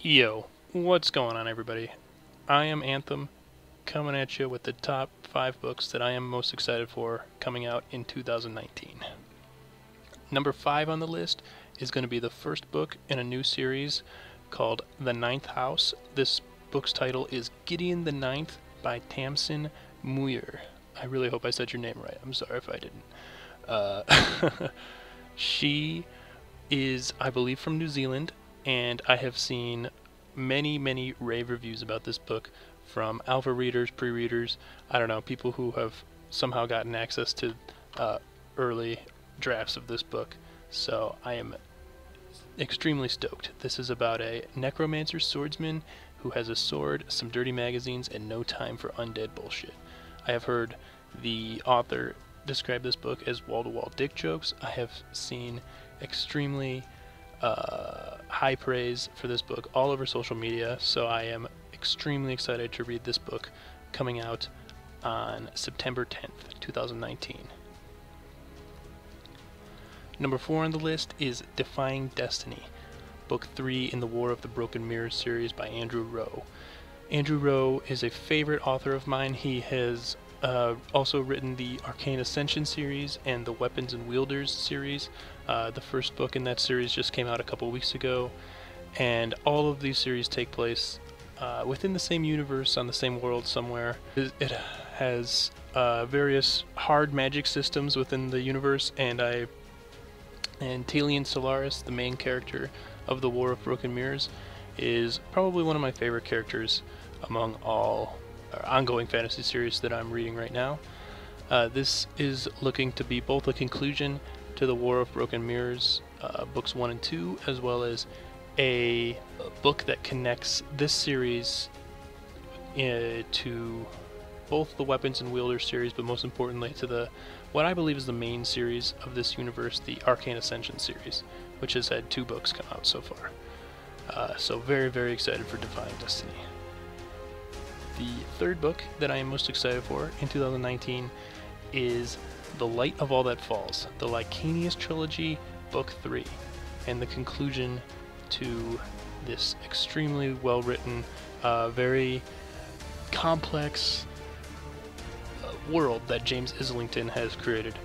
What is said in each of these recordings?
Yo, what's going on, everybody? I am Anthem, coming at you with the top 5 books that I am most excited for coming out in 2019. Number 5 on the list is going to be the first book in a new series called The Ninth House. This book's title is Gideon the Ninth by Tamsyn Muir. I really hope I said your name right. I'm sorry if I didn't. She is, I believe, from New Zealand, and I have seen many rave reviews about this book from alpha readers, pre-readers, I don't know, people who have somehow gotten access to early drafts of this book. So I am extremely stoked. This is about a necromancer swordsman who has a sword, some dirty magazines, and no time for undead bullshit. I have heard the author describe this book as wall-to-wall dick jokes. I have seen extremely high praise for this book all over social media, so I am extremely excited to read this book coming out on September 10th, 2019. Number 4 on the list is Defying Destiny, Book 3 in the War of the Broken Mirrors series by Andrew Rowe. Andrew Rowe is a favorite author of mine. He has also written the Arcane Ascension series and the Weapons and Wielders series. The first book in that series just came out a couple weeks ago, and all of these series take place within the same universe, on the same world somewhere. It has various hard magic systems within the universe, and Talion Solaris, the main character of the War of Broken Mirrors, is probably one of my favorite characters among all ongoing fantasy series that I'm reading right now. This is looking to be both a conclusion to the War of Broken Mirrors, books 1 and 2, as well as a book that connects this series to both the Weapons and Wielders series, but most importantly to what I believe is the main series of this universe, the Arcane Ascension series, which has had 2 books come out so far. So very excited for Defying Destiny. The third book that I am most excited for in 2019 is The Light of All That Falls, the Licanius Trilogy, Book 3, and the conclusion to this extremely well-written, very complex world that James Islington has created.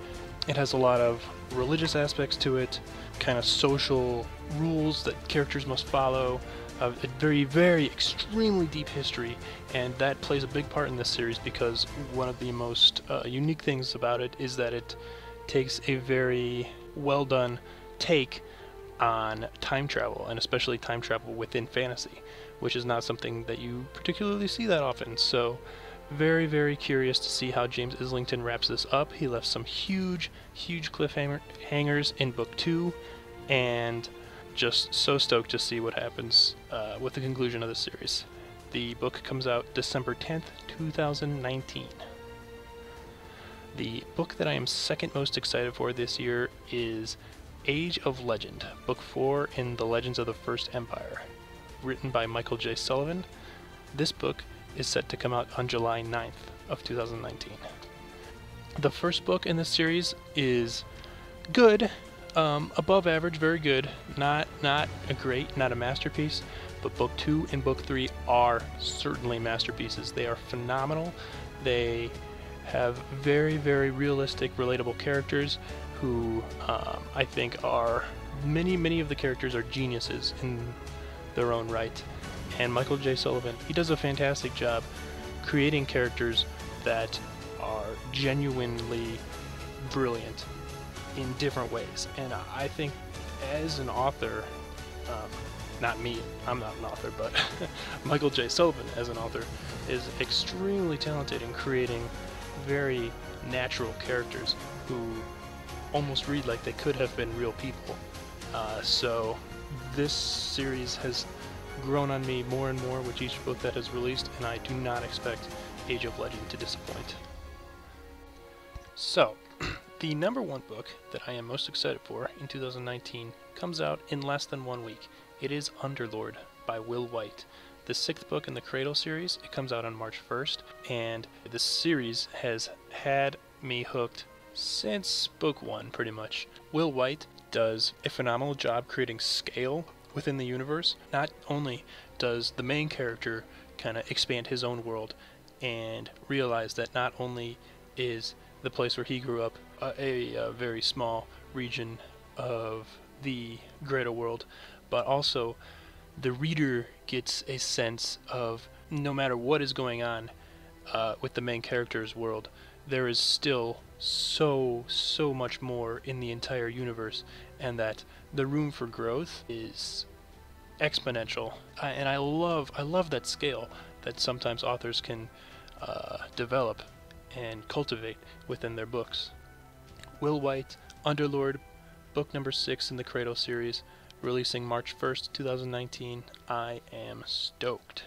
It has a lot of religious aspects to it, kind of social rules that characters must follow, a very extremely deep history, and that plays a big part in this series because one of the most unique things about it is that it takes a very well done take on time travel, and especially time travel within fantasy, which is not something that you particularly see that often. So very curious to see how James Islington wraps this up. He left some huge cliffhangers in book 2, and just so stoked to see what happens with the conclusion of the series. The book comes out December 10th, 2019. The book that I am second most excited for this year is Age of Legend, Book 4 in the Legends of the First Empire, written by Michael J. Sullivan. This book is set to come out on July 9th of 2019. The first book in this series is good, above average, very good, not a great, not a masterpiece, but book 2 and book 3 are certainly masterpieces. They are phenomenal. They have very realistic, relatable characters who I think are, many of the characters are geniuses in their own right. And Michael J. Sullivan, he does a fantastic job creating characters that are genuinely brilliant in different ways. And I think as an author, not me, I'm not an author, but Michael J. Sullivan as an author is extremely talented in creating very natural characters who almost read like they could have been real people. So this series has grown on me more and more with each book that has released, and I do not expect Age of Legend to disappoint. So, the number 1 book that I am most excited for in 2019 comes out in less than 1 week. It is Underlord by Will Wight, the 6th book in the Cradle series. It comes out on March 1st, and this series has had me hooked since book 1, pretty much. Will Wight does a phenomenal job creating scale within the universe. Not only does the main character kind of expand his own world and realize that not only is the place where he grew up a very small region of the greater world, but also the reader gets a sense of no matter what is going on with the main character's world, there is still so much more in the entire universe, and that the room for growth is exponential. And I love that scale that sometimes authors can develop and cultivate within their books. Will Wight, Underlord, book number 6 in the Cradle series, releasing March 1st, 2019. I am stoked.